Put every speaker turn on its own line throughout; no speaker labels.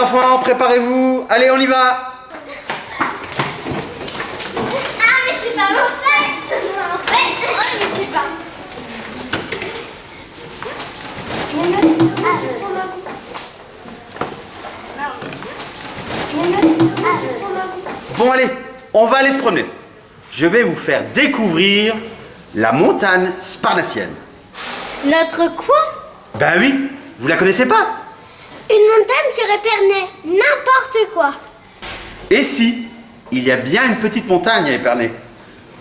enfants, préparez-vous. Allez, on y va.
Ah, mais c'est pas mon sac. Mon sac. Oh, mais c'est pas.
Bon, allez, on va aller se promener. Je vais vous faire découvrir la montagne sparnassienne.
Notre quoi?
Ben oui, vous la connaissez pas?
Une montagne sur Épernay. N'importe quoi.
Et si, il y a bien une petite montagne à Épernay.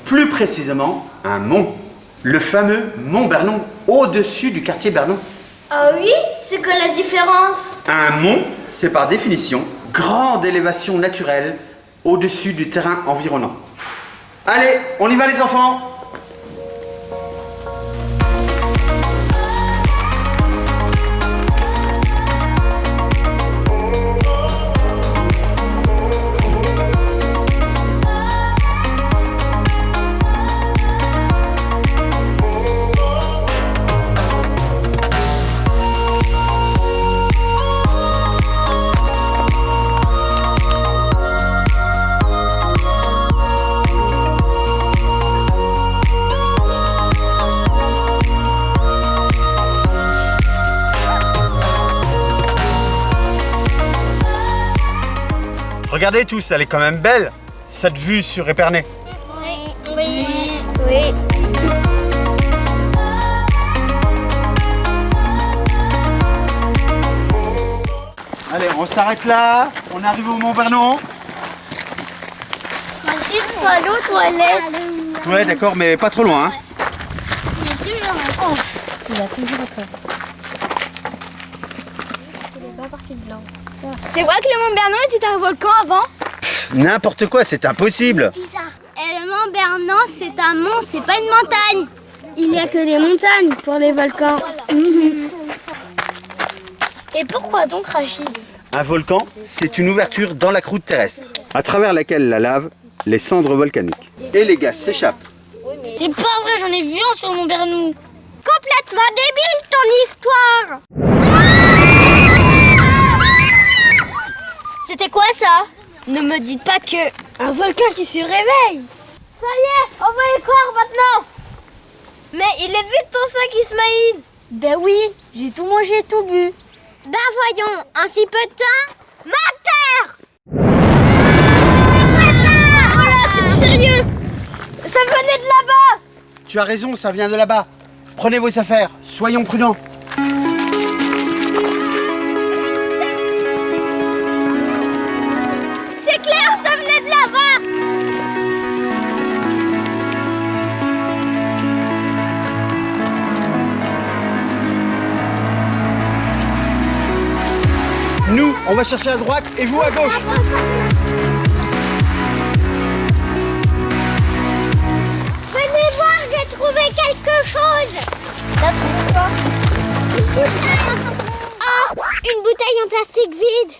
Plus précisément, un mont. Le fameux mont Bernon, au-dessus du quartier Bernon.
Ah oui? C'est quoi la différence?
Un mont, c'est par définition grande élévation naturelle au-dessus du terrain environnant. Allez, on y va les enfants! Regardez tous, elle est quand même belle, cette vue sur Épernay.
Oui.
Allez, on s'arrête là, on arrive au Mont Bernon.
Gilles, faut aller aux toilettes.
Ouais, d'accord, mais pas trop loin. Hein.
Il est toujours là. Il a toujours encore. C'est vrai que le Mont Bernon était un volcan avant?
N'importe quoi, c'est impossible.
Bizarre. Et le Mont Bernon, c'est un mont, c'est pas une montagne. Il n'y a que des montagnes pour les volcans. Et pourquoi donc, Rachid?
Un volcan, c'est une ouverture dans la croûte terrestre, à travers laquelle la lave, les cendres volcaniques et les gaz s'échappent.
C'est pas vrai, j'en ai vu un sur le Mont Bernon. Complètement débile ton histoire. C'était quoi ça? Ne me dites pas que... Un volcan qui se réveille. Ça y est, on va y croire maintenant. Mais il est vide ton sac, Ismaïl. Ben oui, j'ai tout mangé, tout bu. Ben voyons, en si peu de temps, ma terre. Voilà, c'est du sérieux. Ça venait de là-bas.
Tu as raison, ça vient de là-bas. Prenez vos affaires, soyons prudents.
C'est clair, ça venait de là-bas.
Nous, on va chercher à droite et vous à gauche.
Venez voir, j'ai trouvé quelque chose. T'as trouvé ça? Oh, une bouteille en plastique vide.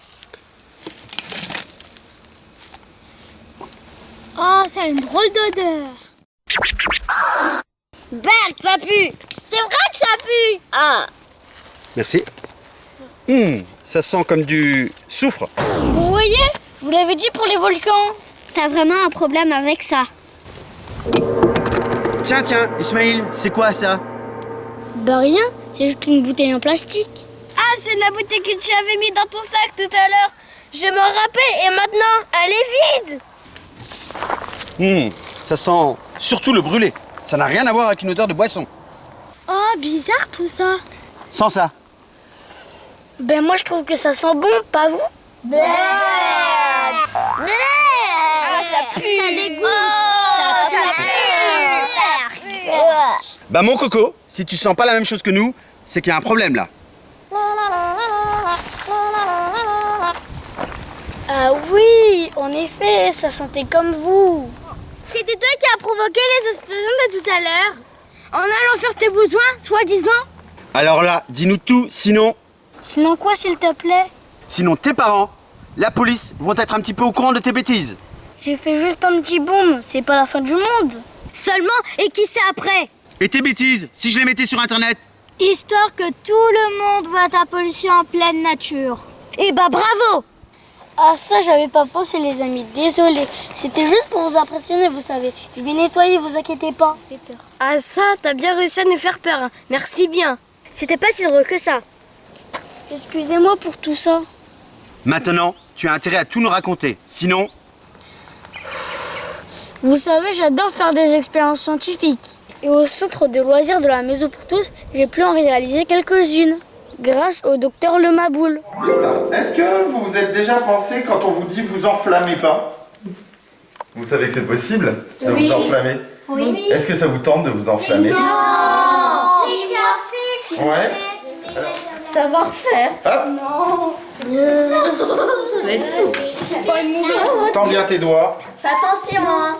Oh, ça a une drôle d'odeur. Berk, ça pue. C'est vrai que ça pue. Ah.
Merci. Ça sent comme du soufre.
Vous voyez? Vous l'avez dit pour les volcans. T'as vraiment un problème avec ça.
Tiens, Ismaïl, c'est quoi ça?
Bah rien, c'est juste une bouteille en plastique. Ah, c'est de la bouteille que tu avais mis dans ton sac tout à l'heure. Je m'en rappelle et maintenant, elle est vide.
Ça sent surtout le brûlé. Ça n'a rien à voir avec une odeur de boisson.
Oh, bizarre tout ça.
Sans ça.
Ben moi je trouve que ça sent bon, pas vous? Ah, ça pue. Ça dégoûte. Ça pue.
Bah mon coco, si tu sens pas la même chose que nous, c'est qu'il y a un problème là.
Ah oui, en effet, ça sentait comme vous. C'était toi qui as provoqué les explosions de tout à l'heure. En allant faire tes besoins, soi-disant.
Alors là, dis-nous tout, sinon...
Sinon quoi, s'il te plaît?
Sinon tes parents, la police vont être un petit peu au courant de tes bêtises.
J'ai fait juste un petit boom, c'est pas la fin du monde. Seulement, et qui c'est après?
Et tes bêtises, si je les mettais sur internet?
Histoire que tout le monde voit ta pollution en pleine nature. Eh bah bravo! Ah ça, j'avais pas pensé les amis, désolé. C'était juste pour vous impressionner, vous savez. Je vais nettoyer, vous inquiétez pas. Ah ça, t'as bien réussi à nous faire peur, hein. Merci bien. C'était pas si drôle que ça. Excusez-moi pour tout ça.
Maintenant, tu as intérêt à tout nous raconter. Sinon,
Vous savez, j'adore faire des expériences scientifiques. Et au centre de loisirs de la Maison pour tous, j'ai pu en réaliser quelques-unes. Grâce au docteur Le Maboul.
C'est ça. Est-ce que vous vous êtes déjà pensé quand on vous dit vous enflammez pas? Vous savez que c'est possible de vous enflammer?
Oui.
Est-ce que ça vous tente de vous enflammer? Ouais.
Ça va refaire.
Hop. Tends bien tes doigts.
Fais attention, hein.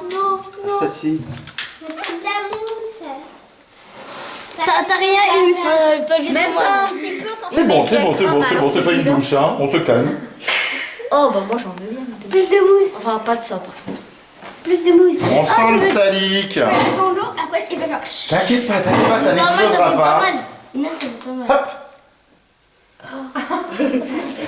ça si.
T'as rien eu. Même pas un petit peu quand
C'est bon, c'est pas une douche, hein. On se calme.
Oh bah moi j'en veux bien.
Plus de mousse.
Enfin pas de ça par contre.
Plus de mousse.
On sent le salique.
Dans l'eau, après il va faire.
T'inquiète pas, ça n'explosera pas.
Inès, ça fait pas mal.
Hop.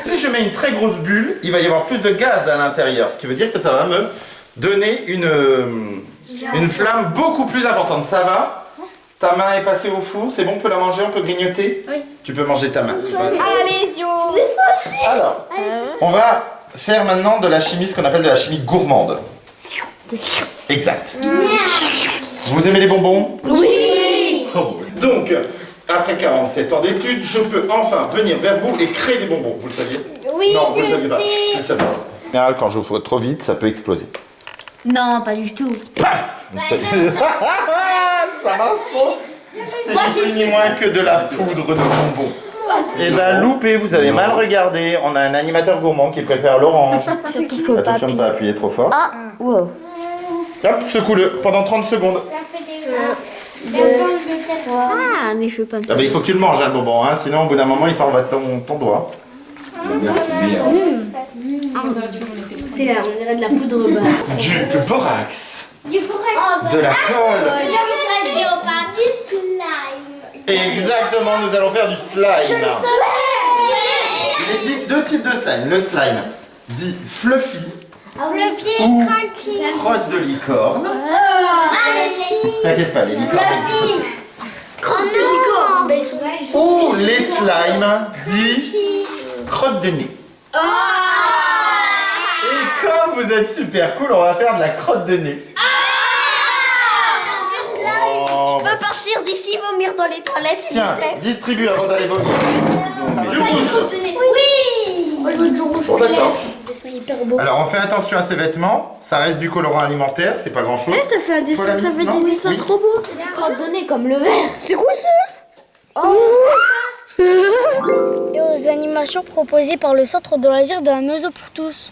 Si je mets une très grosse bulle, il va y avoir plus de gaz à l'intérieur, ce qui veut dire que ça va me donner une flamme beaucoup plus importante. Ça va? Ta main est passée au four, c'est bon, on peut la manger, on peut grignoter?
Oui.
Tu peux manger ta main.
Allez, Zio.
Alors, on va faire maintenant de la chimie, ce qu'on appelle de la chimie gourmande. Exact. Vous aimez les bonbons?
Oui.
Donc, après 47 ans d'études, je peux enfin venir vers vous et créer des bonbons. Vous le saviez?
Oui,
Non, vous le
je
saviez pas.
sais.
Je le savais pas. En général, quand j'ouvre trop vite, ça peut exploser.
Non, pas du tout.
Paf! Ça marche trop. C'est ni plus ni moins que de la poudre de bonbons. Et ben loupé, vous avez mal regardé. On a un animateur gourmand qui préfère l'orange. Attention de ne pas appuyer trop fort.
Ah, wow.
Hop, secoue-le pendant 30 secondes.
Ah, mais je veux pas me
Ah bah, il faut que tu le manges, hein, le bonbon, hein, sinon au bout d'un moment il s'en va de ton doigt.
C'est là, on dirait de la poudre bas.
Du borax,
Du bourreau.
de la colle. Exactement, nous allons faire du slime. Il existe deux types de slime. Le slime dit fluffy
Le pied
ou
tranquille.
crotte de licorne. T'inquiète pas, les licornes n'existent plus.
Crotte de licorne. Ben, ils sont
Ou les slimes dit crotte de nez. Et comme vous êtes super cool, on va faire de la crotte de nez. Oh,
Je peux partir d'ici, vomir dans les toilettes, s'il
tiens,
vous plaît.
distribue avant d'aller vomir. Du rouge.
Oui. Moi, je veux du rouge.
Bon, d'accord.
C'est hyper beau.
Alors on fait attention à ces vêtements, ça reste du colorant alimentaire, c'est pas grand chose.
Ça fait un dessin, ça fait des dessins trop beaux. Crotte de nez comme le verre. C'est quoi ça? Et aux animations proposées par le centre de loisirs de la Maison pour tous.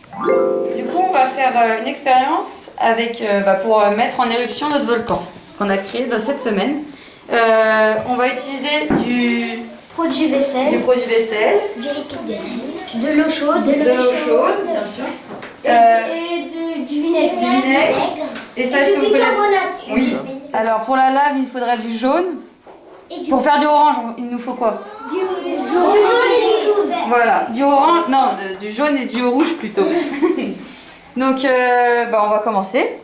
Du coup, on va faire une expérience avec, pour mettre en éruption notre volcan qu'on a créé dans cette semaine. On va utiliser du
Produit vaisselle,
produit vaisselle,
du liquide de l'eau chaude,
de l'eau chaude, bien sûr.
du vinaigre.
Du vinaigre. Et ça, est-ce que vous connaissez? Oui. Alors, pour la lave, il faudra du jaune. Pour faire du orange, il nous faut quoi?
Du jaune et du vert.
Voilà, du orange, non, du jaune et du rouge plutôt. Donc, on va commencer.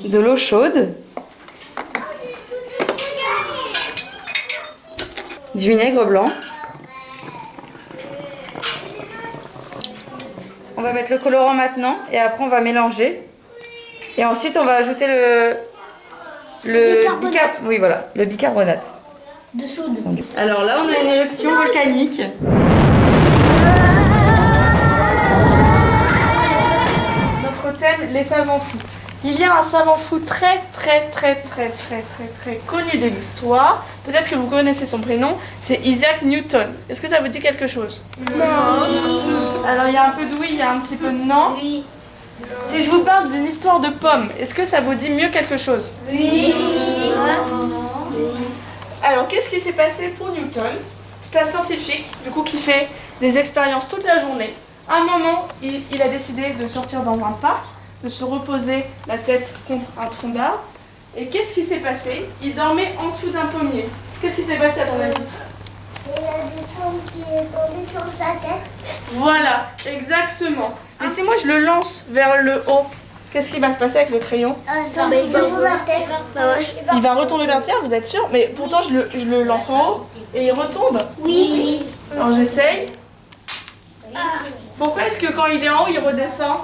De l'eau chaude. Du vinaigre blanc. On va mettre le colorant maintenant et après on va mélanger. Et ensuite on va ajouter le bicarbonate. Oui, voilà, le bicarbonate.
De soude.
Alors là, on a une éruption volcanique.
Notre thème, les savants fous. Il y a un savant fou très connu de l'histoire. Peut-être que vous connaissez son prénom, c'est Isaac Newton. Est-ce que ça vous dit quelque chose?
Non.
Alors il y a un peu de oui, il y a un petit peu de non.
Oui.
Si je vous parle d'une histoire de pommes, est-ce que ça vous dit mieux quelque chose?
Oui.
Alors qu'est-ce qui s'est passé pour Newton? C'est un scientifique, du coup, qui fait des expériences toute la journée. À un moment, il a décidé de sortir dans un parc, de se reposer la tête contre un tronc d'arbre. Et qu'est-ce qui s'est passé? Il dormait en dessous d'un pommier. Qu'est-ce qui s'est passé à ton avis?
Il y a des pommes qui est tombée sur sa tête.
Voilà, exactement. Et si moi je le lance vers le haut, qu'est-ce qui va se passer avec le crayon?
Attends, il va tomber à terre.
Il va retomber vers terre, vous êtes sûr? Mais pourtant je le lance en haut et il retombe.
Oui.
Alors j'essaye. Pourquoi est-ce que quand il est en haut, il redescend?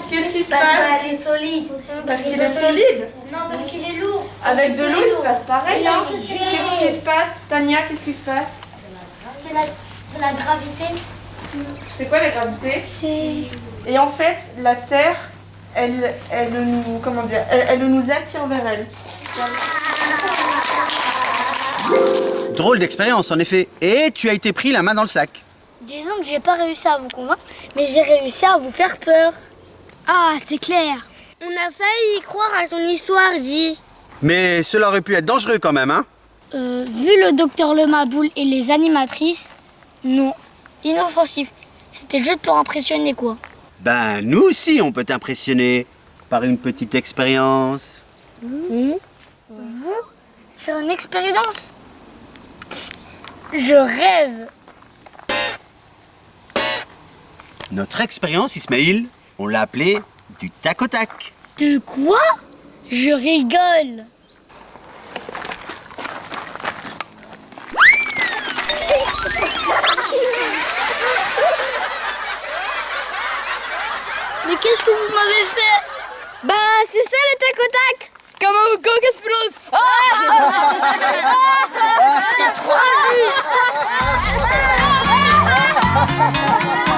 Qu'est-ce qui se passe?
qu'elle est solide.
Parce qu'il est solide.
Non, parce qu'il est lourd.
Avec de l'eau, il se passe pareil. hein.
Qu'est-ce que
Qu'est-ce qui se passe? Tania, qu'est-ce qui se passe?
C'est la gravité.
C'est quoi la gravité?
C'est...
Et en fait, la Terre, elle nous, comment dire, elle nous attire vers elle.
Drôle d'expérience, en effet. Et tu as été pris la main dans le sac.
Disons que j'ai pas réussi à vous convaincre, mais j'ai réussi à vous faire peur. Ah, c'est clair. On a failli y croire à ton histoire, Dis.
Mais cela aurait pu être dangereux quand même, hein?
Vu le docteur Lemaboule et les animatrices, non. Inoffensif. C'était juste pour impressionner, quoi.
Ben, nous aussi, on peut t'impressionner par une petite expérience.
Vous faire une expérience? Je rêve.
Notre expérience, Ismaïl, on l'a appelée du tac au tac.
De quoi? Je rigole. Mais qu'est-ce que vous m'avez fait? Bah, c'est ça le tac au tac. Comment vous C'est trop injuste.